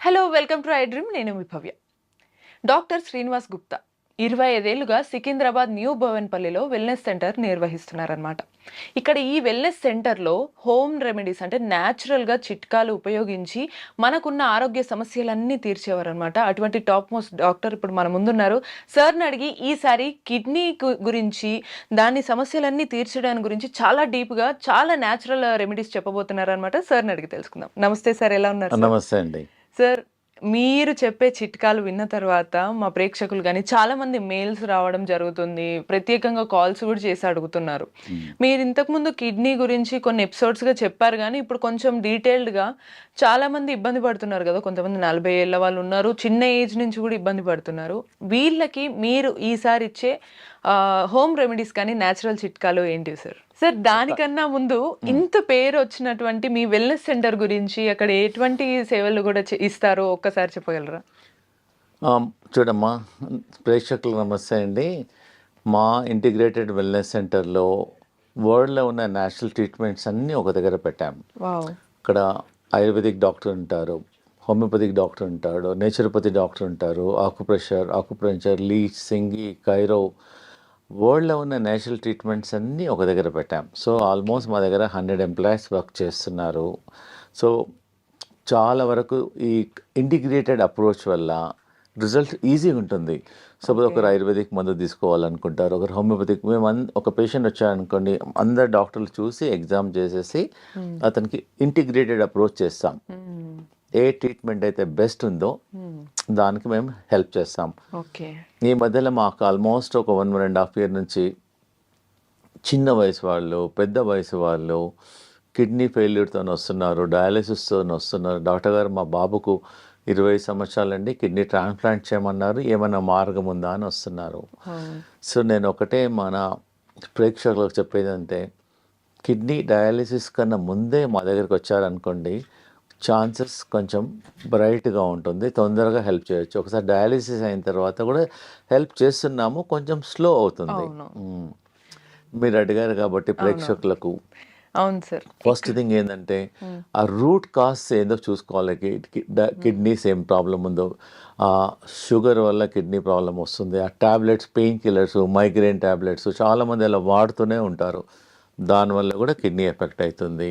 Hello, welcome to I dream. నేను మీ భవ్య. Doctor Srinivas Gupta 25 ఏళ్లుగా Secunderabad new భవన్పల్లిలో wellness centre నిర్వహిస్తున్నారనమాట. ఇక్కడ ఈ వెల్నెస్ సెంటర్లో హోమ్ రెమెడీస్ అంటే న్యాచురల్గా చిట్కాలు ఉపయోగించి మనకున్న ఆరోగ్య సమస్యలన్నీ తీర్చేవారనమాట. అటువంటి టాప్ మోస్ట్ డాక్టర్ ఇప్పుడు మన ముందున్నారు. సార్ని అడిగి ఈసారి కిడ్నీ గురించి, దాని సమస్యలన్నీ తీర్చడానికి గురించి చాలా డీప్గా, చాలా న్యాచురల్ రెమెడీస్ చెప్పబోతున్నారనమాట. సార్ని అడిగి తెలుసుకుందాం. నమస్తే సార్, ఎలా ఉన్నారు? నమస్తే అండి సార్, మీరు చెప్పే చిట్కాలు విన్న తర్వాత మా ప్రేక్షకులు కానీ చాలా మంది మెయిల్స్ రావడం జరుగుతుంది, ప్రత్యేకంగా కాల్స్ కూడా చేసి అడుగుతున్నారు. మీరు ఇంతకుముందు కిడ్నీ గురించి కొన్ని ఎపిసోడ్స్గా చెప్పారు, కానీ ఇప్పుడు కొంచెం డీటెయిల్డ్గా చాలా మంది ఇబ్బంది పడుతున్నారు కదా. కొంతమంది 40 ఏళ్ళ వాళ్ళు ఉన్నారు, చిన్న ఏజ్ నుంచి కూడా ఇబ్బంది పడుతున్నారు. వీళ్ళకి మీరు ఈసారి ఇచ్చే హోమ్ రెమెడీస్ కానీ న్యాచురల్ చిట్కాలు ఏంటివి సార్? సార్, దానికన్నా ముందు ఇంత పేరు వచ్చినటువంటి మీ వెల్నెస్ సెంటర్ గురించి, అక్కడ ఎటువంటి సేవలు కూడా ఇస్తారో ఒక్కసారి చెప్పగలరా? చూడమ్మా, ప్రేక్షకులకు నమస్తే అండి. మా ఇంటిగ్రేటెడ్ వెల్నెస్ సెంటర్లో వరల్డ్లో ఉన్న నేచురల్ ట్రీట్మెంట్స్ అన్నీ ఒక దగ్గర పెట్టాము. ఇక్కడ ఆయుర్వేదిక్ డాక్టర్ ఉంటారు, హోమియోపతిక్ డాక్టర్ ఉంటాడు, నేచురోపతి డాక్టర్ ఉంటారు, ఆకుప్రెషర్, లీచ్, సింగి, కైరో, వరల్డ్లో ఉన్న నేచురల్ ట్రీట్మెంట్స్ అన్నీ ఒక దగ్గర పెట్టాం. సో ఆల్మోస్ట్ మా దగ్గర 100 ఎంప్లాయీస్ వర్క్ చేస్తున్నారు. సో చాలా వరకు ఈ ఇంటిగ్రేటెడ్ అప్రోచ్ వల్ల రిజల్ట్ ఈజీగా ఉంటుంది. సపోజ్ ఒకరు ఆయుర్వేదిక్ మందు తీసుకోవాలనుకుంటారు, ఒకరు హోమియోపతిక్. మేము ఒక పేషెంట్ వచ్చారనుకోండి, అందరు డాక్టర్లు చూసి ఎగ్జామ్ చేసేసి అతనికి ఇంటిగ్రేటెడ్ అప్రోచ్ చేస్తాం. ఏ ట్రీట్మెంట్ అయితే బెస్ట్ ఉందో దానికి మేము హెల్ప్ చేస్తాం. ఈ మధ్యలో మాకు ఆల్మోస్ట్ ఒక 1.5 year నుంచి చిన్న వయసు వాళ్ళు, పెద్ద వయసు వాళ్ళు కిడ్నీ ఫెయిల్యూర్తో వస్తున్నారు, డయాలిసిస్తో వస్తున్నారు. డాక్టర్ గారు, మా బాబుకు 20 సంవత్సరాలండి, కిడ్నీ ట్రాన్స్ప్లాంట్ చేయమన్నారు, ఏమైనా మార్గం ఉందా అని వస్తున్నారు. సో నేను ఒకటే మన ప్రేక్షకులకు చెప్పేది అంటే, కిడ్నీ డయాలిసిస్ కన్నా ముందే మా దగ్గరికి వచ్చారనుకోండి, ఛాన్సెస్ కొంచెం బ్రైట్గా ఉంటుంది, తొందరగా హెల్ప్ చేయొచ్చు. ఒకసారి డయాలిసిస్ అయిన తర్వాత కూడా హెల్ప్ చేస్తున్నాము, కొంచెం స్లో అవుతుంది. మీరు అడిగారు కాబట్టి ప్రేక్షకులకు, అవును సార్, ఫస్ట్ థింగ్ ఏంటంటే ఆ రూట్ కాజ్ ఏందో చూసుకోవాలి. కిడ్నీస్ ఏం ప్రాబ్లం ఉందో, షుగర్ వల్ల కిడ్నీ ప్రాబ్లం వస్తుంది, ఆ tablets, pain killers, migraine tablets చాలామంది అలా వాడుతూనే ఉంటారు, దానివల్ల కూడా కిడ్నీ ఎఫెక్ట్ అవుతుంది.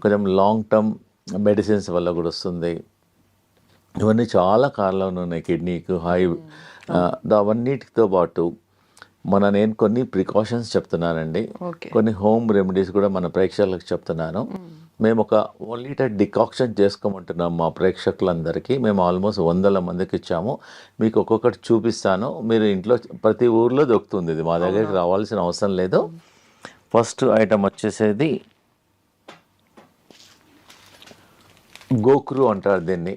కొంచెం లాంగ్ టర్మ్ మెడిసిన్స్ వల్ల కూడా వస్తుంది. ఇవన్నీ చాలా కారణాలు ఉన్నాయి కిడ్నీకి. అవన్నిటితో పాటు నేను కొన్ని ప్రికాషన్స్ చెప్తున్నానండి, కొన్ని హోమ్ రెమెడీస్ కూడా మన ప్రేక్షకులకు చెప్తున్నాను. మేము ఒక 1 liter డికాక్షన్ చేసుకోమంటున్నాం మా ప్రేక్షకులందరికీ. మేము ఆల్మోస్ట్ 100 మందికి ఇచ్చాము. మీకు ఒక్కొక్కటి చూపిస్తాను, మీరు ఇంట్లో ప్రతి ఊర్లో దొరుకుతుంది, ఇది మా దగ్గరికి రావాల్సిన అవసరం లేదు. ఫస్ట్ ఐటమ్ వచ్చేసేది గోక్రు అంటారు దీన్ని.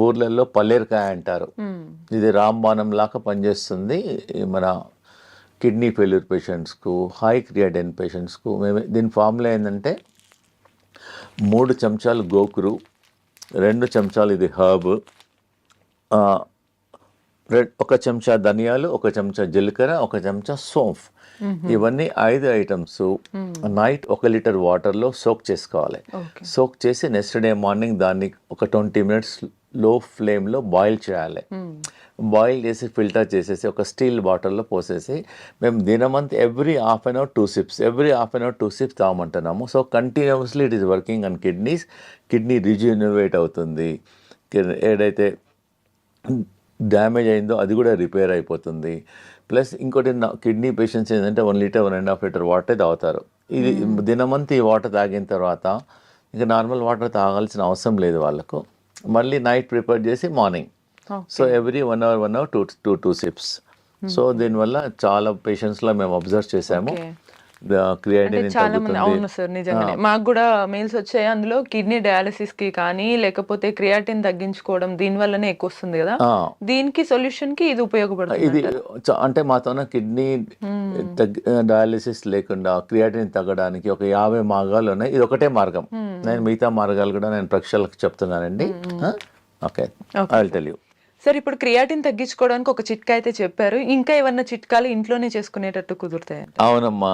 ఊర్లలో పల్లేరుకాయ అంటారు. ఇది రాంబాణం లాగా పనిచేస్తుంది మన కిడ్నీ ఫెయిల్యూర్ పేషెంట్స్కు, హై క్రియాటిన్ పేషెంట్స్కు. మేము దీని ఫార్ములా ఏంటంటే 3 చెంచాలు గోకురు, 2 చెంచాలు ఇది హర్బ్, 1 చెంచా ధనియాలు, 1 చెంచా జీలకర్ర, 1 చెంచా సోంఫ్. ఇవన్నీ 5 ఐటమ్స్ నైట్ 1 liter వాటర్లో సోక్ చేసుకోవాలి. సోక్ చేసి నెక్స్ట్ డే మార్నింగ్ దాన్ని ఒక 20 minutes లో ఫ్లేమ్లో బాయిల్ చేయాలి. బాయిల్ చేసి ఫిల్టర్ చేసేసి ఒక స్టీల్ బాటిల్లో పోసేసి, మేము దినమంతా every half an hour 2 sips తాగమంటున్నాము. So continuously it is working on kidneys. Kidney rejuvenate అవుతుంది, ఏదైతే డ్యామేజ్ అయిందో అది కూడా రిపేర్ అయిపోతుంది. ప్లస్ ఇంకోటి, కిడ్నీ పేషెంట్స్ ఏంటంటే 1 liter 1.5 liter వాటర్ తాగుతారు. ఇది దినమంతా ఈ వాటర్ తాగిన తర్వాత ఇంకా నార్మల్ వాటర్ తాగాల్సిన అవసరం లేదు వాళ్ళకు. మళ్ళీ నైట్ ప్రిపేర్ చేసి morning, so every 1 hour 2 sips. So దీనివల్ల చాలా పేషెంట్స్లో మేము అబ్జర్వ్ చేసాము, చాలా మంది. అవును సార్, నిజంగానే మాకు కూడా మెయిల్స్ వచ్చాయి. అందులో కిడ్నీ డయాలసిస్ కి కానీ, లేకపోతే క్రియాటిన్ తగ్గించుకోవడం, దీని వల్లనే ఎక్కువ వస్తుంది కదా, దీనికి సొల్యూషన్ కి ఇది ఉపయోగపడుతుంది. ఇది అంటే మాతోన కిడ్నీ డయాలసిస్ లేకుండా క్రియాటిన్ తగ్గడానికి ఒక 50 మార్గాలు ఉన్నాయి. ఇది ఒకటే మార్గం. నేను మిగతా మార్గాలు కూడా నేను ప్రేక్షకులకు చెప్తున్నానండి. Okay, I will tell you. Sir, ఇప్పుడు క్రియాటిన్ తగ్గించుకోవడానికి ఒక చిట్కా అయితే చెప్పారు, ఇంకా ఏమన్నా చిట్కాలు ఇంట్లోనే చేసుకునేటట్టు కుదురుతాయి? అవునమ్మా,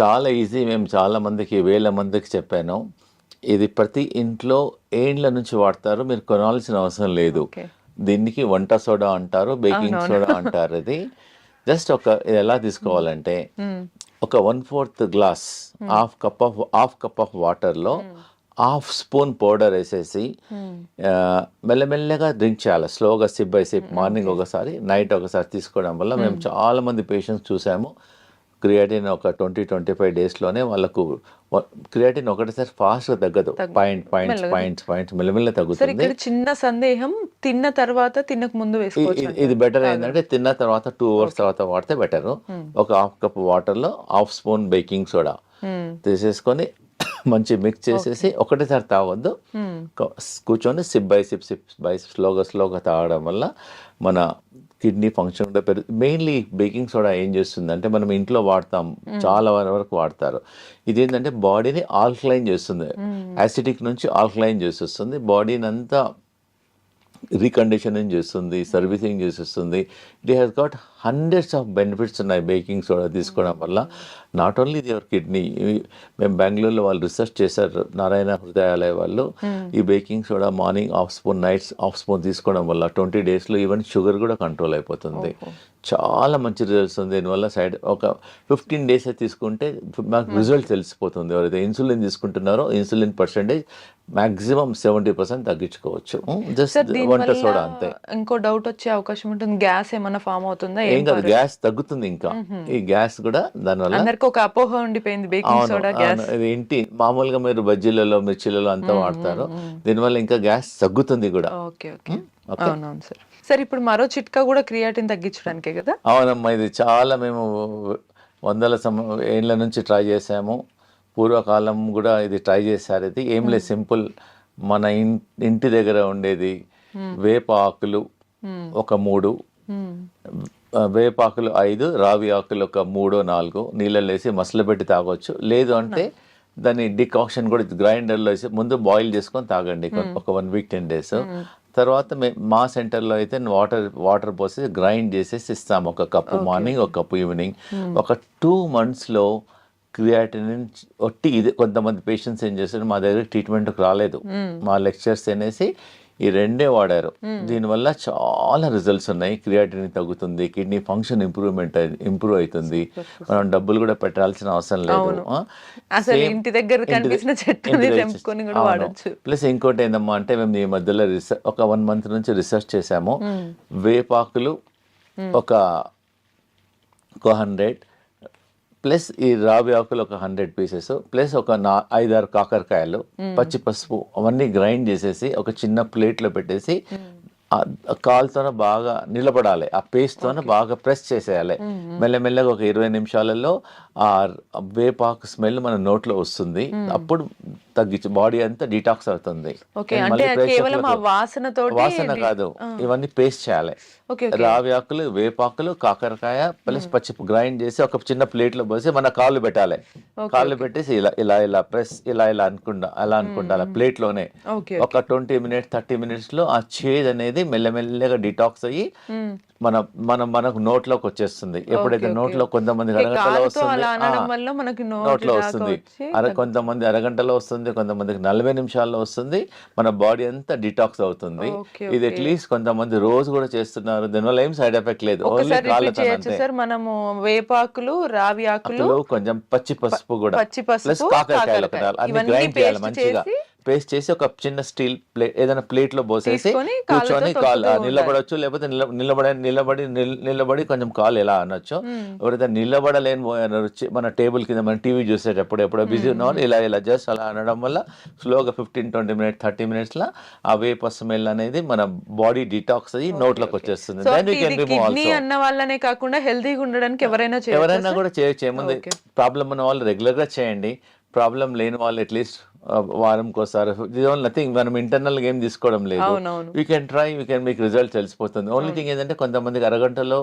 చాలా ఈజీ. మేము చాలా మందికి, వేల మందికి చెప్పాను. ఇది ప్రతి ఇంట్లో ఏండ్ల నుంచి వాడతారు, మీరు కొనాల్సిన అవసరం లేదు. ఓకే. దీనికి వంట సోడా అంటారు, బేకింగ్ సోడా అంటారు. ఇది జస్ట్ ఇది ఎలా తీసుకోవాలంటే ఒక 1/4 గ్లాస్, హాఫ్ కప్ ఆఫ్ వాటర్లో హాఫ్ స్పూన్ పౌడర్ వేసేసి మెల్లమెల్లగా డ్రింక్ చేయాలి, స్లోగా, సిప్ బై సిప్. మార్నింగ్ ఒకసారి, నైట్ ఒకసారి తీసుకోవడం వల్ల మేము చాలా మంది పేషెంట్స్ చూసాము. క్రియాటిన్ ఒక 20-25 డేస్లోనే వాళ్ళకు క్రియాటిన్ ఒకటేసారి ఫాస్ట్గా తగ్గదు, పాయింట్స్ మెల్లమెల్ల సార్ తగ్గుతుంది. ఇక్కడ చిన్న సందేహం, తిన్న తర్వాత తినక ముందు వేసుకోవచ్చు. ఇది బెటర్ ఏంటంటే తిన్న తర్వాత 2 అవర్స్ తర్వాత వాడితే బెటర్. ఒక హాఫ్ కప్ వాటర్లో హాఫ్ స్పూన్ బేకింగ్ సోడా తీసేసుకొని మంచి మిక్స్ చేసేసి ఒకటేసారి తాగొద్దు, కూర్చొని సిప్ బై స్లోగా తాగడం వల్ల మన కిడ్నీ ఫంక్షన్ కూడా మెయిన్లీ బేకింగ్ సోడా ఏం చేస్తుంది అంటే, మనం ఇంట్లో వాడతాం, చాలా వరకు వాడతారు. ఇదేంటంటే బాడీని ఆల్కలైన్ చేస్తుంది, యాసిడిక్ నుంచి ఆల్కలైన్ చేసేస్తుంది, బాడీని అంతా రీకండిషనింగ్ చేస్తుంది, సర్వీసింగ్ చేసేస్తుంది. It has got hundreds of benefits ఉన్నాయి బేకింగ్ సోడా తీసుకోవడం వల్ల. Not only your kidney. మేము బెంగళూరులో వాళ్ళు రీసెర్చ్ చేశారు, నారాయణ హృదయాలయ వాళ్ళు. ఈ baking soda morning half spoon, nights half spoon తీసుకోవడం వల్ల 20 డేస్లో ఈవెన్ షుగర్ కూడా కంట్రోల్ అయిపోతుంది. చాలా మంచి రిజల్ట్స్ ఉంది దీనివల్ల. ఒక 15 డేస్ తీసుకుంటే మాకు రిజల్ట్ తెలిసిపోతుంది. ఎవరైతే ఇన్సులిన్ తీసుకుంటున్నారో ఇన్సులిన్ పర్సెంటేజ్ మాక్సిమం 70% తగ్గించుకోవచ్చు, జస్ట్ వంట సోడా అంతే. ఇంకో డౌట్ వచ్చే అవకాశం ఉంటుంది, గ్యాస్ ఏమైనా ఫామ్ అవుతుందా? ఏం కాదు, గ్యాస్ తగ్గుతుంది. ఇంకా ఈ గ్యాస్ కూడా దానివల్ల అందరికి ఒక అపోహ ఉండిపోయింది, బేకింగ్ సోడా గ్యాస్. ఏంటి, మామూలుగా మీరు బజ్జీలలో, మిర్చిలలో అంతా వాడతారు, దీనివల్ల ఇంకా గ్యాస్ తగ్గుతుంది కూడా. ఓకే ఓకే, అవునవును సార్. సార్ ఇప్పుడు మరో చిట్కా కూడా క్రియాటిన్ తగ్గించడానికే కదా? అవునమ్మా, ఇది చాలా మేము వందల ఏళ్ళ నుంచి ట్రై చేసాము. పూర్వకాలం కూడా ఇది ట్రై చేశారు. ఇది ఏం లేదు, సింపుల్. మన ఇంటి దగ్గర ఉండేది వేప ఆకులు ఒక 3, వేపాకులు 5, రావి ఆకులు ఒక 3-4 నీళ్ళలో వేసి మసలబెట్టి తాగొచ్చు. లేదు అంటే దాన్ని డికాక్షన్ కూడా గ్రైండర్లో వేసి ముందు బాయిల్ చేసుకొని తాగండి ఒక 1 వీక్ 10 డేస్. తర్వాత మా సెంటర్లో అయితే వాటర్ పోసి గ్రైండ్ చేసేసి ఇస్తాము, ఒక కప్పు మార్నింగ్, ఒక కప్పు ఈవినింగ్. ఒక 2 monthsలో క్రియాటిన్ ఒట్టి ఇది. కొంతమంది పేషెంట్స్ ఏం చేస్తారు, మా దగ్గర ట్రీట్మెంట్కి రాలేదు, మా లెక్చర్స్ అనేసి ఈ 2 వాడారు. దీనివల్ల చాలా రిజల్ట్స్ ఉన్నాయి. క్రియాటిన్ తగ్గుతుంది, కిడ్నీ ఫంక్షన్ ఇంప్రూవ్ అవుతుంది, మనం డబ్బులు కూడా పెట్టాల్సిన అవసరం లేదు. ప్లస్ ఇంకోటి ఏందమ్మా అంటే, మేము ఈ మధ్యలో ఒక 1 month నుంచి రీసెర్చ్ చేసాము. వేపాకులు ఒక 100 ప్లస్ ఈ రావి ఆకులు ఒక 100 పీసెస్ ప్లస్ ఒక 5-6 కాకరకాయలు, పచ్చి పసుపు అవన్నీ గ్రైండ్ చేసేసి ఒక చిన్న ప్లేట్లో పెట్టేసి కాలుతోనే బాగా నిలబడాలి, ఆ పేస్ట్తోనే బాగా ప్రెస్ చేసేయాలి. మెల్లమెల్లగా ఒక 20 నిమిషాలలో ఆ వేపాకు స్మెల్ మన నోట్లో వస్తుంది. అప్పుడు తగ్గించి బాడీ అంతా డిటాక్స్ అవుతుంది. వాసన కాదు, ఇవన్నీ పేస్ట్ చేయాలి. రావి ఆకులు, వేపాకులు, కాకరకాయ ప్లస్ పచ్చి గ్రైండ్ చేసి ఒక చిన్న ప్లేట్లో పోసి మన కాళ్ళు పెట్టాలి. కాళ్ళు పెట్టేసి ఇలా ప్రెస్ ఇలా అనుకుంటా ప్లేట్లోనే ఒక 20 minutes 30 minutes లో ఆ చేదు అనేది మెల్లమెల్లగా డిటాక్స్ అయ్యి మనకు నోట్లోకి వచ్చేస్తుంది. ఎప్పుడైతే నోట్లో కొంతమంది అరగంటలో వస్తుంది, నోట్లో వస్తుంది, కొంతమంది అరగంటలో వస్తుంది, కొంతమందికి 40 నిమిషాల్లో వస్తుంది. మన బాడీ అంతా డిటాక్స్ అవుతుంది. ఇది అట్లీస్ట్ కొంతమంది రోజు కూడా చేస్తున్నారు, దానివల్ల ఏం సైడ్ ఎఫెక్ట్ లేదు. ఓన్లీ కాళ్ళతో మనము వేపాకులు, రావి ఆకులు, కొంచెం పచ్చి పసుపు కూడా ప్లస్ కాకరకాయలు అన్ని గ్రైండ్ చేయాలి మంచిగా. పేస్ట్ చేసి ఒక చిన్న స్టీల్ ప్లేట్ ఏదైనా ప్లేట్లో పోసేసి కూర్చొని కాలు నిలబడవచ్చు, లేకపోతే నిలబడి కొంచెం కాలు ఎలా అనొచ్చు. ఎవరైతే నిలబడలేని మన టేబుల్ కింద మన టీవీ చూసేటప్పుడు ఎప్పుడో బిజీ ఉన్న వాళ్ళు ఇలా జస్ట్ అలా అనడం వల్ల స్లోగా 15-20 minutes 30 minutes లా ఆ వేప స్మెల్ అనేది మన బాడీ డిటాక్స్ అయ్యి నోట్లోకి వచ్చేస్తుంది. అన్న వాళ్ళనే కాకుండా హెల్తీగా ఉండడానికి ఎవరైనా కూడా చేయొచ్చు. ఏముంది, ప్రాబ్లం ఉన్న వాళ్ళు రెగ్యులర్ గా చేయండి, ప్రాబ్లం లేని వాళ్ళు అట్లీస్ట్ వారంకోసారి. నథింగ్, మనం ఇంటర్నల్ గా ఏం తీసుకోవడం లేదు. We can try, we can మీకు రిజల్ట్ తెలిసిపోతుంది. ఓన్లీ థింగ్ ఏంటంటే కొంతమందికి అరగంటలో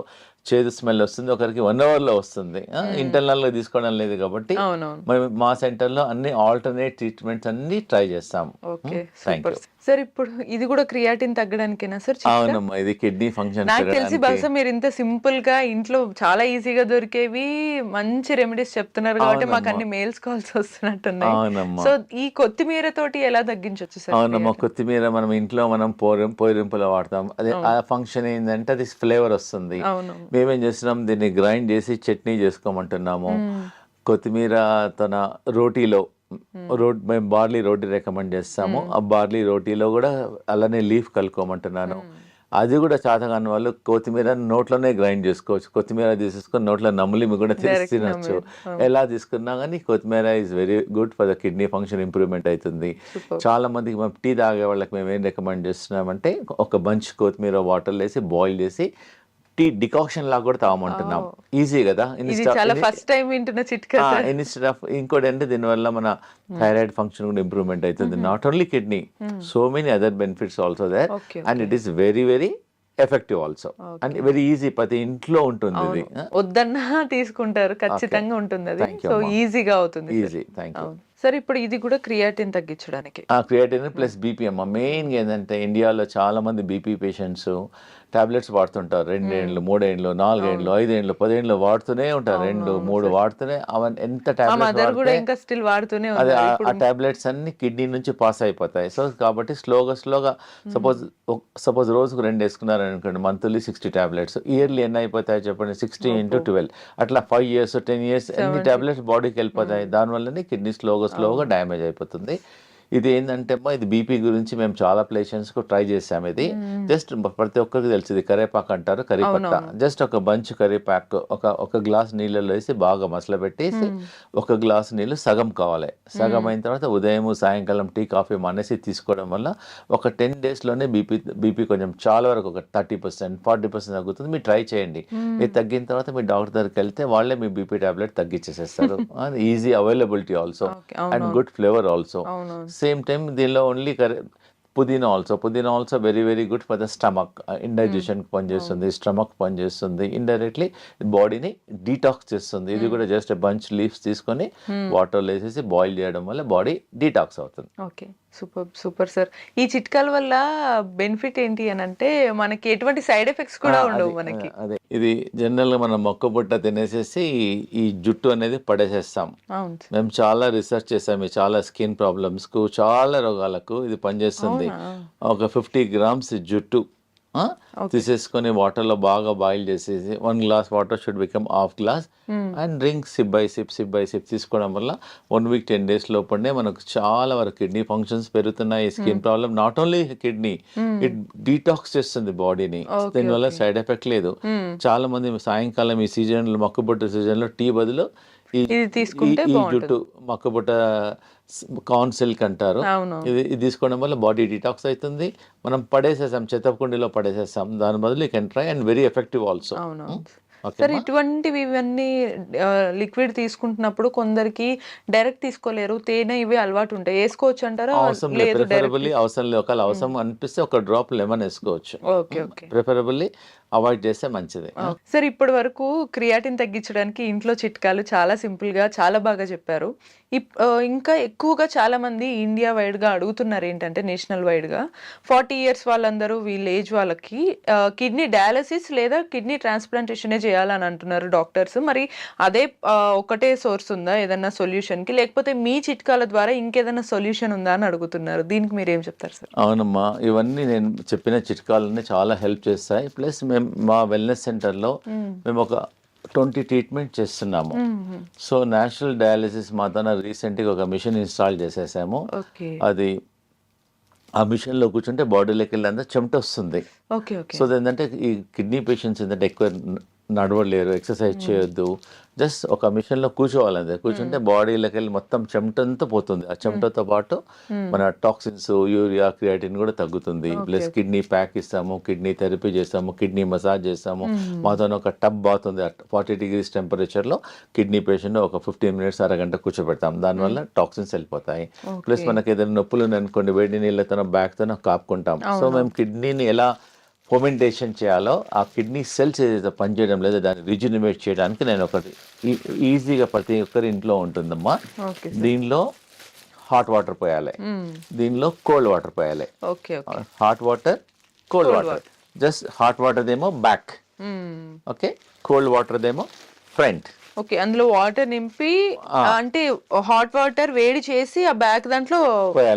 చేదు స్మెల్ వస్తుంది, ఒకరికి 1 అవర్లో వస్తుంది. ఇంటర్నల్గా తీసుకోవడం లేదు కాబట్టి అవునవును. మేము మా సెంటర్లో అన్ని ఆల్టర్నేట్ ట్రీట్మెంట్స్ అన్ని ట్రై చేస్తాం. Okay, thank super. You. Sir ఇప్పుడు ఇది కూడా క్రియాటిన్ తగ్గడానికేనా సార్? అవునమ్మా, ఇది కిడ్నీ ఫంక్షన్ నాకు తెలిసి బహుశా మీరు ఇంత సింపుల్ గా ఇంట్లో చాలా ఈజీగా దొరికేవి మంచి రెమెడీస్ చెప్తున్నారు కాబట్టి మాకు అన్ని మెయిల్స్ కాల్స్ వస్తున్నట్టున్నాయి. అవునమ్మా. సో ఈ కొత్తిమీర తోటి ఎలా తగ్గించవచ్చు సార్? అవునమ్మా, కొత్తిమీర మనం ఇంట్లో మనం పోరింపులో వాడతాం. అదే ఆ ఫంక్షన్ ఏంటంటే అది ఫ్లేవర్ వస్తుంది. అవును. మేమేం చేస్తున్నాం, దీన్ని గ్రైండ్ చేసి చట్నీ చేసుకోమంటున్నాము. కొత్తిమీర తన రోటీలో మేము బార్లీ రోటీ రికమెండ్ చేస్తాము. ఆ బార్లీ రోటీలో కూడా అలానే లీఫ్ కలుపుకోమంటున్నాను. అది కూడా చాతగాని వాళ్ళు కొత్తిమీర నోట్లోనే గ్రైండ్ చేసుకోవచ్చు. కొత్తిమీర తీసేసుకొని నోట్లో నమ్ములి కూడా తినొచ్చు. ఎలా తీసుకున్నా కానీ కొత్తిమీర is very good for the kidney function, improvement అవుతుంది. చాలా మందికి మేము టీ తాగే వాళ్ళకి మేము ఏం రికమెండ్ చేస్తున్నామంటే ఒక బంచ్ కొత్తిమీర వాటర్లో వేసి బాయిల్ చేసి టీ డికాక్షన్ లాగా కూడా తాగమంటున్నాం. ఈజీ కదా. ఇన్స్టెడ్ ఆఫ్ ఇంకోటి అంటే దీనివల్ల మన థైరాయిడ్ ఫంక్షన్ కూడా ఇంప్రూవ్మెంట్ అవుతుంది. Not only kidney, so many other benefits also there, and it is very very effective also and very easy. ప్రతి ఇంట్లో ఉంటుంది. ఇది వద్దన్నా తీసుకుంటారు, ఖచ్చితంగా ఉంటుంది అది. సో ఈజీగా అవుతుంది. ఈజీ. Thank you sir. ఇప్పుడు ఇది కూడా క్రియాటిన్ తగ్గించడానికి. క్రియాటిన్ ప్లస్ బీపీ అమ్మ. మెయిన్గా ఏంటంటే ఇండియాలో చాలా మంది బీపీ పేషెంట్స్ టాబ్లెట్స్ వాడుతుంటారు. 2 ఏళ్ళు 3 ఏళ్ళు 4 ఏళ్ళు 5 ఏళ్ళు 10 ఏళ్ళు వాడుతూనే ఉంటారు. 2 3 వాడుతూనే అవన్నీ ఎంత టాబ్లెట్స్ అదే ఆ టాబ్లెట్స్ అన్ని కిడ్నీ నుంచి పాస్ అయిపోతాయి. సో కాబట్టి స్లోగా సపోజ్ రోజుకు 2 వేసుకున్నారు అనుకోండి, మంత్లీ 60 టాబ్లెట్స్. ఇయర్లీ ఎన్ని అయిపోతాయి చెప్పండి? 60 × 12 అట్లా 5 years 10 years ఎన్ని టాబ్లెట్స్ బాడీకి వెళ్ళిపోతాయి. దానివల్లనే కిడ్నీ స్లోగా డ్యామేజ్ అయిపోతుంది. ఇది ఏంటంటే అమ్మా, ఇది బీపీ గురించి మేము చాలా పేషెంట్స్కు ట్రై చేసాము. ఇది జస్ట్ ప్రతి ఒక్కరికి తెలిసి ఇది కరేపాకు అంటారు, కరిపత్త. జస్ట్ ఒక బంచ్ కరిపాకు ఒక గ్లాస్ నీళ్ళలో వేసి బాగా మసలబెట్టేసి ఒక గ్లాస్ నీళ్ళు సగం కావాలి. సగం అయిన తర్వాత ఉదయం సాయంకాలం టీ కాఫీ మానేసి తీసుకోవడం వల్ల ఒక 10 daysలోనే బీపీ కొంచెం చాలా వరకు ఒక 30% 40% తగ్గుతుంది. మీరు ట్రై చేయండి. ఇది తగ్గిన తర్వాత మీ డాక్టర్ దగ్గరికి వెళ్తే వాళ్ళే మీ బీపీ టాబ్లెట్ తగ్గించేసేస్తారు. Easy availability also and good flavour also. Same time దీనిలో ఓన్లీ పుదీనా also very very good for the stomach. ఇండైజెషన్కి పనిచేస్తుంది, స్టమక్ పనిచేస్తుంది, ఇండైరెక్ట్లీ బాడీని డీటాక్స్ చేస్తుంది. ఇది కూడా జస్ట్ బంచ్ లీవ్స్ తీసుకొని వాటర్లో వేసేసి బాయిల్ చేయడం వల్ల బాడీ డీటాక్స్ అవుతుంది. Okay, super sir. ఈ చిట్కాల వల్ల బెనిఫిట్ ఏంటి అని అంటే మనకి ఎటువంటి సైడ్ ఎఫెక్ట్స్ కూడా ఉండవు మనకి. అదే ఇది జనరల్గా మనం మొక్క బుట్ట తినేసేసి ఈ జుట్టు అనేది పడేసేస్తాం. మేము చాలా రీసెర్చ్ చేసాము. చాలా స్కిన్ ప్రాబ్లమ్స్కు, చాలా రోగాలకు ఇది పనిచేస్తుంది. ఒక 50 grams జుట్టు తీసేసుకొని వాటర్లో బాగా బాయిల్ చేసేసి 1 glass water should become ½ glass and drink SIP by SIP తీసుకోవడం వల్ల 1 week 10 days లోపలనే మనకు చాలా వరకు కిడ్నీ ఫంక్షన్స్ పెరుగుతున్నాయి. Skin problem not only kidney, it detox చేస్తుంది బాడీని. దీనివల్ల సైడ్ ఎఫెక్ట్ లేదు. చాలా మంది సాయంకాలం ఈ సీజన్లో మొక్కబుట్ట సీజన్లో టీ బదులు ఈ జుట్టు మొక్కబుట్ట కార్న్ సిల్క్ అంటారు, ఇది తీసుకోవడం వల్ల బాడీ డిటాక్స్ అవుతుంది. మనం పడేసేసాం, చెత్తకుండీలో పడేసేసాం. దాని బదులు you can try and very effective also. Sir ఇటువంటివి ఇవన్నీ లిక్విడ్ తీసుకుంటున్నప్పుడు కొందరికి డైరెక్ట్ తీసుకోలేరు, తేనె ఇవి అలవాటు ఉంటాయి, వేసుకోవచ్చు అంటారా? అవసరం లేదు, ఒకవేళ అవసరం అనిపిస్తే ఒక డ్రాప్ లెమన్ వేసుకోవచ్చు. ప్రిఫరబుల్లీ అవాయిడ్ చేస్తే మంచిది. సార్ ఇప్పటి వరకు క్రియాటిన్ తగ్గించడానికి ఇంట్లో చిట్కాలు చాలా సింపుల్ గా చాలా బాగా చెప్పారు. ఇంకా ఎక్కువగా చాలా మంది ఇండియా వైడ్ గా అడుగుతున్నారు ఏంటంటే నేషనల్ వైడ్ గా 40 years వాళ్ళందరూ వీళ్ళ ఏజ్ వాళ్ళకి కిడ్నీ డయాలసిస్ లేదా కిడ్నీ ట్రాన్స్ప్లాంటేషన్ చేయాలని అంటున్నారు డాక్టర్స్. మరి అదే ఒకటే సోర్స్ ఉందా ఏదన్నా సొల్యూషన్ కి, లేకపోతే మీ చిట్కాల ద్వారా ఇంకేదైనా సొల్యూషన్ ఉందా అని అడుగుతున్నారు. దీనికి మీరు ఏం చెప్తారు సార్? అవునమ్మా, ఇవన్నీ నేను చెప్పిన చిట్కాలన్నీ చాలా హెల్ప్ చేస్తాయి. ప్లస్ మేము మా వెల్నెస్ సెంటర్లో మేము ఒక 20 ట్రీట్మెంట్ చేస్తున్నాము. సో నేషనల్ డయాలసిస్ మాత్రం రీసెంట్గా ఒక మిషన్ ఇన్స్టాల్ చేసేసాము. అది ఆ మిషన్లో కూర్చుంటే బాడీలోకి వెళ్ళి చెమట వస్తుంది. సో ఏంటంటే ఈ కిడ్నీ పేషెంట్స్ ఏంటంటే ఎక్కువ నడవలేరు, ఎక్సర్సైజ్ చేయొద్దు, జస్ట్ ఒక మిషన్లో కూర్చోవాలంటే కూర్చుంటే బాడీలోకి వెళ్ళి మొత్తం చెమటంతా పోతుంది. ఆ చెమటతో పాటు మన టాక్సిన్స్, యూరియా, క్రియాటిన్ కూడా తగ్గుతుంది. ప్లస్ కిడ్నీ ప్యాక్ ఇస్తాము, కిడ్నీ థెరపీ చేస్తాము, కిడ్నీ మసాజ్ చేస్తాము. మాతో ఒక టబ్ బాత్ ఉంది, 40 degrees టెంపరేచర్లో కిడ్నీ పేషెంట్ ఒక 15 minutes అరగంట కూర్చోబెడతాం. దానివల్ల టాక్సిన్స్ వెళ్ళిపోతాయి. ప్లస్ మనకి ఏదైనా నొప్పులు అనుకోండి, వేడి నీళ్ళతో బ్యాక్తో కాపుకుంటాం. సో మేము కిడ్నీని ఎలా ఫొమెంటేషన్ చేయాలో, ఆ కిడ్నీ సెల్స్ ఏదైతే పనిచేయడం లేదో దాన్ని రిజ్యూనిమేట్ చేయడానికి నేను ఒకటి ఈజీగా ప్రతి ఒక్కరి ఇంట్లో ఉంటుందమ్మా. ఓకే దీనిలో హాట్ వాటర్ పోయాలి, దీనిలో కోల్డ్ వాటర్ పోయాలి. Okay okay hot water, cold water. Just hot వాటర్దేమో బ్యాక్, ఓకే, కోల్డ్ వాటర్దేమో ఫ్రంట్. ఓకే, అందులో వాటర్ నింపి అంటే హాట్ వాటర్ వేడి చేసి ఆ బ్యాక్ దాంట్లో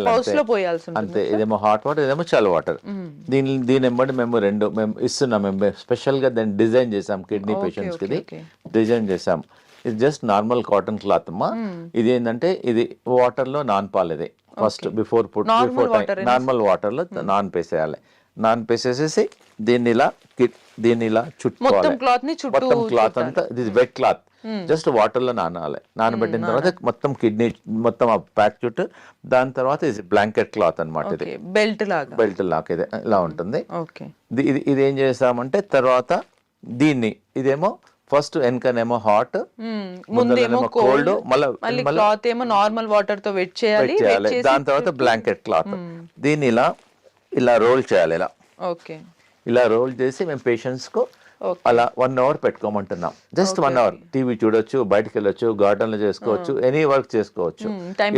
పౌచ్ లో పోయాల్సి ఉంటుంది. అంతే. ఇదేమో హాట్ వాటర్, ఇదేమో చల్ల వాటర్. దీని వెంబడి మేము ఇస్తున్నాం. మేము స్పెషల్ గా దాన్ని డిజైన్ చేసాం కిడ్నీ పేషెంట్స్ కి. ఇది డిజైన్ చేసాం. ఇది జస్ట్ నార్మల్ కాటన్ క్లాత్ అమ్మా. ఇది ఏంటంటే ఇది వాటర్ లో నానపాలి. ఇది ఫస్ట్ బిఫోర్ నార్మల్ వాటర్ లో నానపేసేయాలి. నానపేసేసేసి దీన్ని ఇలా చుట్టుకోవాలి. మొత్తం క్లాత్ అంతా ఇది వెట్ క్లాత్, జస్ట్ వాటర్ లో నానాలి. నానబెట్టిన తర్వాత మొత్తం కిడ్నీ మొత్తం ఆ ప్యాక్ చుట్టూ. దాని తర్వాత ఇది బ్లాంకెట్ క్లాత్ అన్నమాట. ఇది బెల్ట్ లాగా ఇది ఇలా ఉంటుంది. ఇది ఏం చేసామంటే తర్వాత దీన్ని ఇదేమో ఫస్ట్ వెనకనేమో హాట్, ముందేమో కోల్డ్, మళ్ళీ క్లాత్ ఏమో నార్మల్ వాటర్ తో వెట్ చేయాలి. దాని తర్వాత బ్లాంకెట్ క్లాత్. దీన్ని ఇలా రోల్ చేయాలి. ఇలా రోల్ చేసి మేము పేషెంట్స్ కు అలా 1 hour పెట్టుకోమంటున్నాం. జస్ట్ 1 hour టీవీ చూడొచ్చు, బయటకు వెళ్ళొచ్చు, గార్డెన్ లో చేసుకోవచ్చు, ఎనీ వర్క్ చేసుకోవచ్చు.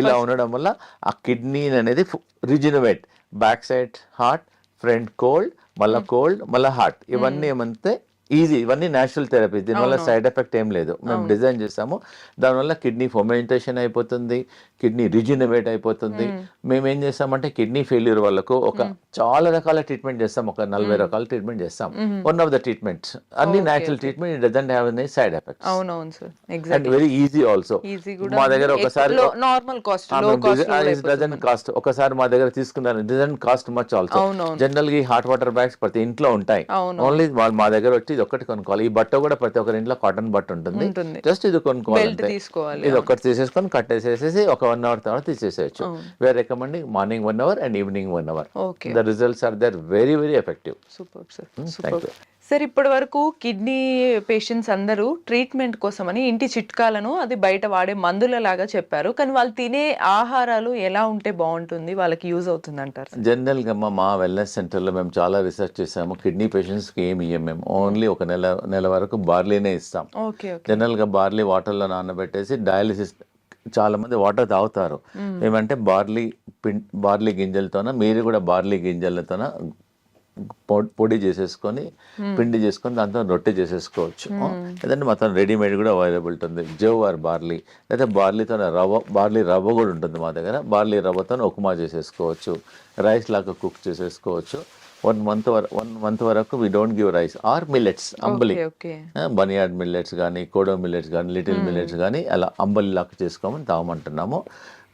ఇలా ఉండడం వల్ల ఆ కిడ్నీ అనేది rejuvenate, back side hot, front cold, మళ్ళీ హాట్. ఇవన్నీ ఏమంటే ఈజీ, ఇవన్నీ న్యాచురల్ థెరపీ. దీనివల్ల సైడ్ ఎఫెక్ట్ ఏం లేదు. మేము డిజైన్ చేసాము. దానివల్ల కిడ్నీ ఫొమెంటేషన్ అయిపోతుంది, కిడ్నీ రిజినవేట్ అయిపోతుంది. మేము ఏం చేస్తామంటే కిడ్నీ ఫెయిల్యూర్ వాళ్ళకు చాలా రకాల ట్రీట్మెంట్ చేస్తాం. ఒక 40 రకాల ట్రీట్మెంట్ చేస్తాం. వన్ ఆఫ్ ద ట్రీట్మెంట్స్ అన్ని natural treatment. It doesn't have any side effects. అవునవును sir, exactly. Very easy also. మా దగ్గర ఒకసారి నార్మల్ కాస్ట్, డజంట్ కాస్ట్. ఒకసారి మా దగ్గర తీసుకున్నారు, doesn't cost much also. General గా హాట్ వాటర్ బ్యాగ్స్ ప్రతి ఇంట్లో ఉంటాయి. ఓన్లీ వాళ్ళు మా దగ్గర వచ్చి ఇది ఒక్కటి కొనుక్కోవాలి. ఈ బట్ట కూడా ప్రతి ఒక్కరి ఇంట్లో కాటన్ బట్ట ఉంటుంది. జస్ట్ ఇది కొనుక్కోవాలి. ఇది ఒక్కటి తీసేసుకొని కట్టేసేసి ఒక 1 hour తర్వాత తీసేసేయచ్చు. We are recommending morning 1 hour and evening 1 hour. The results are there very very effective. Super sir. Sir, ఇప్పటి వరకు కిడ్నీ పేషెంట్స్ అందరూ ట్రీట్మెంట్ కోసమని ఇంటి చిట్కాలను అది బయట వాడే మందులలాగా చెప్పారు. కానీ వాళ్ళు తినే ఆహారాలు ఎలా ఉంటే బాగుంటుంది, వాళ్ళకి యూజ్ అవుతుంది అంటారు? జనరల్ గా మా వెల్నెస్ సెంటర్లో మేము చాలా రీసెర్చ్ చేసాము. కిడ్నీ పేషెంట్స్ కి ఏమి ఇయ్యం మేము. ఓన్లీ ఒక నెల వరకు బార్లీనే ఇస్తాం. జనరల్ గా బార్లీ వాటర్ లో నానబెట్టేసి డయాలిసిస్ చాలా మంది వాటర్ తాగుతారు. ఏమంటే బార్లీ గింజలతోన, మీరు కూడా బార్లీ గింజలతోన పొడి చేసేసుకొని పిండి చేసుకొని దాంతో రొట్టె చేసేసుకోవచ్చు. లేదంటే మొత్తం రెడీమేడ్ కూడా అవైలబుల్ ఉంటుంది. జవ్ ఆర్ బార్లీ, లేదా బార్లీ రవ్వ కూడా ఉంటుంది మా దగ్గర. బార్లీ రవ్వతో ఉప్మా చేసేసుకోవచ్చు, రైస్ లాగా కుక్ చేసేసుకోవచ్చు. 1 month వరకు we don't give rice or millets, అంబలి, బనియాడ్ మిల్లెట్స్ కానీ, కోడో మిల్లెట్స్ కానీ, లిటిల్ మిల్లెట్స్ కానీ అలా అంబలి లాగా చేసుకోమని తాగమంటున్నాము.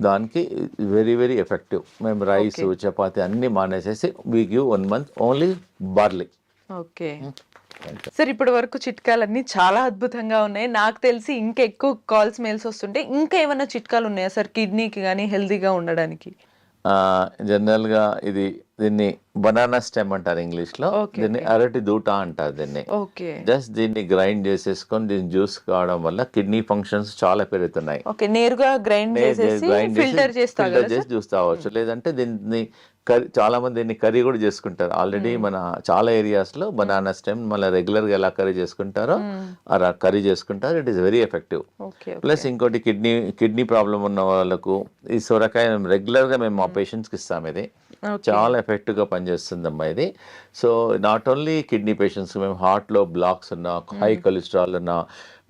దానికి వెరీ వెరీ ఎఫెక్టివ్. మేము రైస్, చపాతి అన్ని మానేసేసి we give 1 month only barley. Okay sir, ఇప్పటి వరకు చిట్కాలన్నీ చాలా అద్భుతంగా ఉన్నాయి. నాకు తెలిసి ఇంకా ఎక్కువ కాల్స్, మెయిల్స్ వస్తుంటే ఇంకా ఏమైనా చిట్కాలు ఉన్నాయా సార్ కిడ్నీకి కానీ హెల్తీగా ఉండడానికి? జనరల్గా దీన్ని బనానా స్టెమ్ అంటారు ఇంగ్లీష్ లో. దీన్ని అరటి దూట అంటారు దీన్ని. జస్ట్ దీన్ని గ్రైండ్ చేసేసుకొని దీన్ని జ్యూస్ కావడం వల్ల కిడ్నీ ఫంక్షన్స్ చాలా పెరుగుతున్నాయి. నేరుగా గ్రైండ్ చేసి ఫిల్టర్ చేసి జ్యూస్ తాగవచ్చు. లేదంటే దీన్ని చాలా మంది దీన్ని కర్రీ కూడా చేసుకుంటారు. ఆల్రెడీ మన చాలా ఏరియాస్ లో బనానా స్టెమ్ మళ్ళీ రెగ్యులర్ గా ఎలా కర్రీ చేసుకుంటారో అలా కర్రీ చేసుకుంటారు. It is very effective. Plus ఇంకోటి కిడ్నీ ప్రాబ్లం ఉన్న వాళ్ళకు ఈ సొరకాయ రెగ్యులర్ గా మేము మా పేషెంట్స్ కి ఇస్తాం. ఇది చాలా ఎఫెక్టివ్ గా పనిచేస్తుంది అమ్మా ఇది. So not only kidney patients, మేము హార్ట్ లో బ్లాక్స్ ఉన్నా, హై కొలెస్ట్రాల్ ఉన్నా,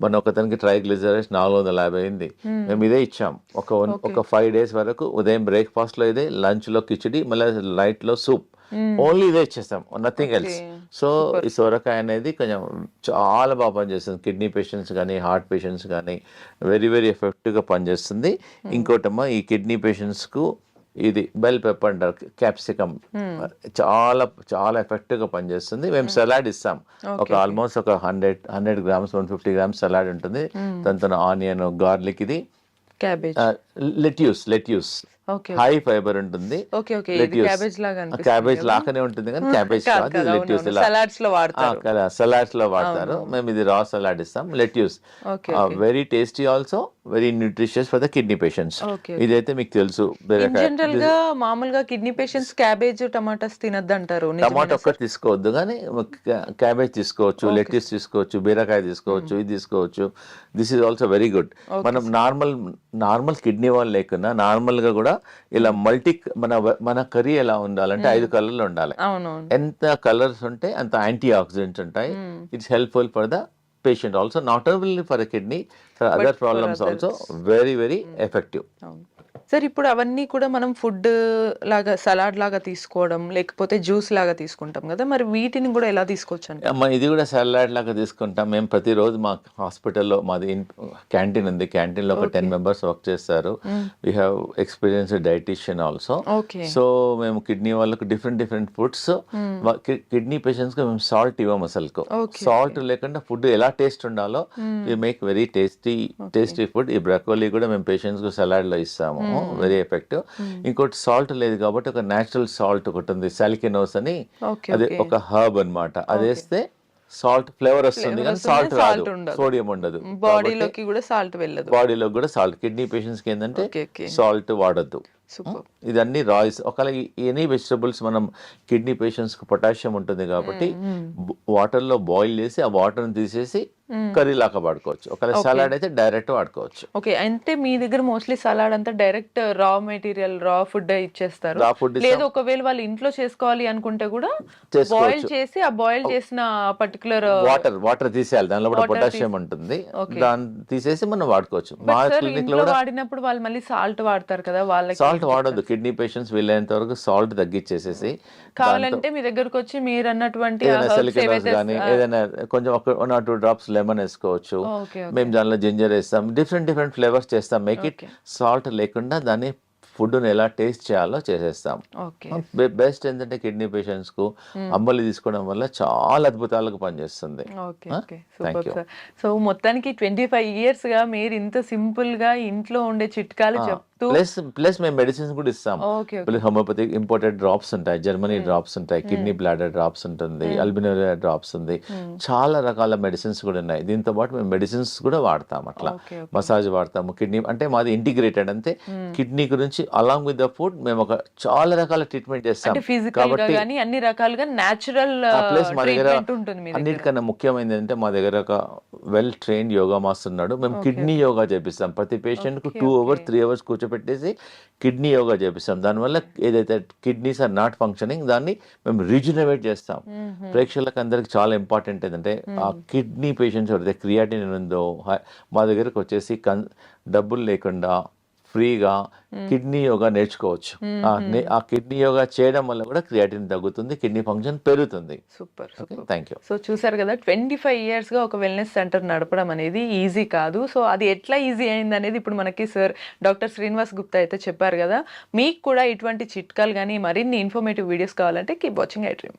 మన ఒకతనికి ట్రైగ్లిజరైడ్స్ 450 అయింది. మేము ఇదే ఇచ్చాం ఒక 5 days వరకు. ఉదయం బ్రేక్ఫాస్ట్ లో ఇదే, లంచ్ లో కిచిడి, మళ్ళీ నైట్ లో సూప్, ఓన్లీ ఇదే ఇచ్చేస్తాం, నథింగ్ ఎల్స్. సో ఈ సొరకాయ అనేది కొంచెం చాలా బాగా పనిచేస్తుంది కిడ్నీ పేషెంట్స్ కానీ, హార్ట్ పేషెంట్స్ కానీ. వెరీ వెరీ ఎఫెక్టివ్ గా పనిచేస్తుంది. ఇంకోటమ్మా, ఈ కిడ్నీ పేషెంట్స్ కు ఇది బెల్ పెప్పర్ అంటారు, క్యాప్సికమ్, చాలా చాలా ఎఫెక్టివ్ గా పనిచేస్తుంది. మేము సలాడ్ ఇస్తాం. ఆల్మోస్ట్ ఒక 100 grams 150 grams సలాడ్ ఉంటుంది. దాంతో ఆనియన్, గార్లిక్, ఇది లెట్యూస్ హై ఫైబర్ ఉంటుంది. క్యాబేజ్ లాగానే ఉంటుంది కానీ క్యాబేజ్ కాదు, లెట్యూస్. సలాడ్స్ లో వాడతారు. మేము ఇది రా సలాడ్ ఇస్తాం. Lettuce very tasty also, very nutritious for the kidney patients. Okay. ఇదైతే మీకు తెలుసు. ఇన్ జనరల్ గా మామూలుగా కిడ్నీ పేషెంట్స్ క్యాబేజ్ టమాటాస్ తినద్దు అంటారు. టమాటా ఒక్కటి తీసుకోవద్దు, కానీ క్యాబేజ్ తీసుకోవచ్చు, లెట్యూస్ తీసుకోవచ్చు, బీరకాయ తీసుకోవచ్చు, ఇది తీసుకోవచ్చు. This is also very good. మనం నార్మల్ కిడ్నీ వాళ్ళు లేకున్నా నార్మల్ గా కూడా ఇలా మన కర్రీ ఎలా ఉండాలంటే 5 కలర్లు ఉండాలి. అవునవును. ఎంత కలర్స్ ఉంటే అంత యాంటీ ఆక్సిడెంట్స్ ఉంటాయి. It's helpful for the patient also, not only for the kidney, for other problems also very effective. Sir ఇప్పుడు అవన్నీ కూడా మనం ఫుడ్ లాగా సలాడ్ లాగా తీసుకోవడం లేకపోతే జ్యూస్ లాగా తీసుకుంటాం కదా, మరి వీటిని కూడా ఎలా తీసుకోవచ్చు అంటే? అమ్మ ఇది కూడా సలాడ్ లాగా తీసుకుంటాం. మేము ప్రతిరోజు మా హాస్పిటల్లో మాది క్యాంటీన్ ఉంది, క్యాంటీన్లో ఒక 10 members వర్క్ చేస్తారు. We have experienced dietitian also. So మేము కిడ్నీ వాళ్ళకు డిఫరెంట్ ఫుడ్స్, కిడ్నీ పేషెంట్స్కి మేము సాల్ట్ ఇవ్వం అసలుకు. సాల్ట్ లేకుండా ఫుడ్ ఎలా టేస్ట్ ఉండాలో we make very tasty food. ఈ బ్రకోలీ కూడా మేము పేషెంట్స్కి సలాడ్లో ఇస్తాము, వెరీ ఎఫెక్టివ్. ఇంకోటి సాల్ట్ లేదు కాబట్టి ఒక నేచురల్ సాల్ట్ ఒకటి ఉంది, సాలికినోస్ అని, అది ఒక హర్బ్ అన్నమాట. అది వేస్తే సాల్ట్ ఫ్లేవర్ వస్తుంది కానీ సాల్ట్ రాదు, సోడియం ఉండదు, బాడీలోకి కూడా సాల్ట్ వెళ్ళదు. బాడీలో కూడా సాల్ట్. కిడ్నీ పేషెంట్స్ కి ఏంటంటే సాల్ట్ వాడద్దు. ఇదన్నీ రాయిస్. ఒకవేళ ఎనీ వెజిటబుల్స్ మనం కిడ్నీ పేషెంట్స్ కు పొటాషియం ఉంటుంది కాబట్టి వాటర్ లో బాయిల్ చేసి ఆ వాటర్ తీసేసి కర్రీ లాగా వాడుకోవచ్చు. ఒకవేళ సలాడ్ అయితే డైరెక్ట్ వాడుకోవచ్చు. ఓకే, అంటే మీ దగ్గర మోస్ట్లీ సలాడ్ అంతా direct raw material, raw food ఇచ్చేస్తారు. రా ఫుడ్ లేదు ఒకవేళ వాళ్ళు ఇంట్లో చేసుకోవాలి అనుకుంటే కూడా బాయిల్ చేసి ఆ బాయిల్ చేసిన పర్టికులర్ వాటర్ తీసేయాలి, దానిలో కూడా పొటాషియం ఉంటుంది, దాన్ని తీసేసి మనం వాడుకోవచ్చు. మా క్లినిక్ లో వాడినప్పుడు వాళ్ళు మళ్ళీ సాల్ట్ వాడతారు కదా, వాళ్ళకి సాల్ట్ వాడద్దు. కిడ్నీ పేషెంట్స్ వీలైనంత వరకు సాల్ట్ తగ్గించేసేసి, కావాలంటే మీ దగ్గరకు వచ్చి మీరు అన్నటువంటి కానీ ఏదైనా కొంచెం 1 or 2 drops లెమన్ వేసుకోవచ్చు. మేము దానిలో జింజర్ వేస్తాం, డిఫరెంట్ ఫ్లేవర్స్ చేస్తాం. మేక్ ఇట్ సాల్ట్ లేకుండా దాన్ని ఫుడ్ ఎలా టేస్ట్ చేయాలో చేసేస్తాం. బెస్ట్ ఏంటంటే కిడ్నీ పేషెంట్స్ కు అంబలి తీసుకోవడం వల్ల చాలా అద్భుతాలకు పనిచేస్తుంది. సో మొత్తానికి 25 years గా మీరు ఇంత సింపుల్ గా ఇంట్లో ఉండే చిట్కాలు చెప్తూ ప్లస్ మేము మెడిసిన్స్ కూడా ఇస్తాం. హోమియోపతిక్ ఇంపోర్టెడ్ డ్రాప్స్ ఉంటాయి, జర్మనీ డ్రాప్స్ ఉంటాయి, కిడ్నీ బ్లాడర్ డ్రాప్స్ ఉంటుంది, అల్బినోరియా డ్రాప్స్ ఉంది, చాలా రకాల మెడిసిన్స్ కూడా ఉన్నాయి. దీంతో పాటు మేము మెడిసిన్స్ కూడా వాడతాం. అట్లా మసాజ్ వాడతాము. కిడ్నీ అంటే మాది ఇంటిగ్రేటెడ్, అంతే కిడ్నీ గురించి అలాంగ్ విత్ ద ఫుడ్ మేము ఒక చాలా రకాల ట్రీట్మెంట్ చేస్తాం. కాబట్టి అన్ని రకాలుగా నేచురల్ ప్లస్ మా దగ్గర అన్నిటికన్నా ముఖ్యమైనది అంటే మా దగ్గర ఒక వెల్ ట్రైన్డ్ యోగా మాస్టర్ ఉన్నాడు. మేము కిడ్నీ యోగా చేపిస్తాం. ప్రతి పేషెంట్ కు 2 hours 3 hours కూర్చోపెట్టేసి కిడ్నీ యోగా చేపిస్తాం. దానివల్ల ఏదైతే కిడ్నీస్ ఆర్ నాట్ ఫంక్షనింగ్ దాన్ని మేము రీజనరేట్ చేస్తాం. ప్రేక్షకులకు అందరికి చాలా ఇంపార్టెంట్ ఏంటంటే ఆ కిడ్నీ పేషెంట్స్ ఎవరైతే క్రియాటిన్ ఉందో మా దగ్గరకు వచ్చేసి డబ్బులు లేకుండా ఫ్రీగా కిడ్నీ యోగా నేర్చుకోవచ్చు. ఆ కిడ్నీ యోగా చేయడం వల్ల కూడా క్రియాటిన్ తగ్గుతుంది, కిడ్నీ ఫంక్షన్ పెరుగుతుంది. సూపర్. Thank you. సో చూసారు కదా, 25 years గా ఒక వెల్నెస్ సెంటర్ నడపడం అనేది ఈజీ కాదు. సో అది ఎట్లా ఈజీ అయింది అనేది ఇప్పుడు మనకి సార్ డాక్టర్ శ్రీనివాస్ గుప్తా అయితే చెప్పారు కదా. మీకు కూడా ఇటువంటి చిట్కాలు కానీ మరిన్ని ఇన్ఫర్మేటివ్ వీడియోస్ కావాలంటే కీప్ వాచింగ్ ఐ డ్రీమ్.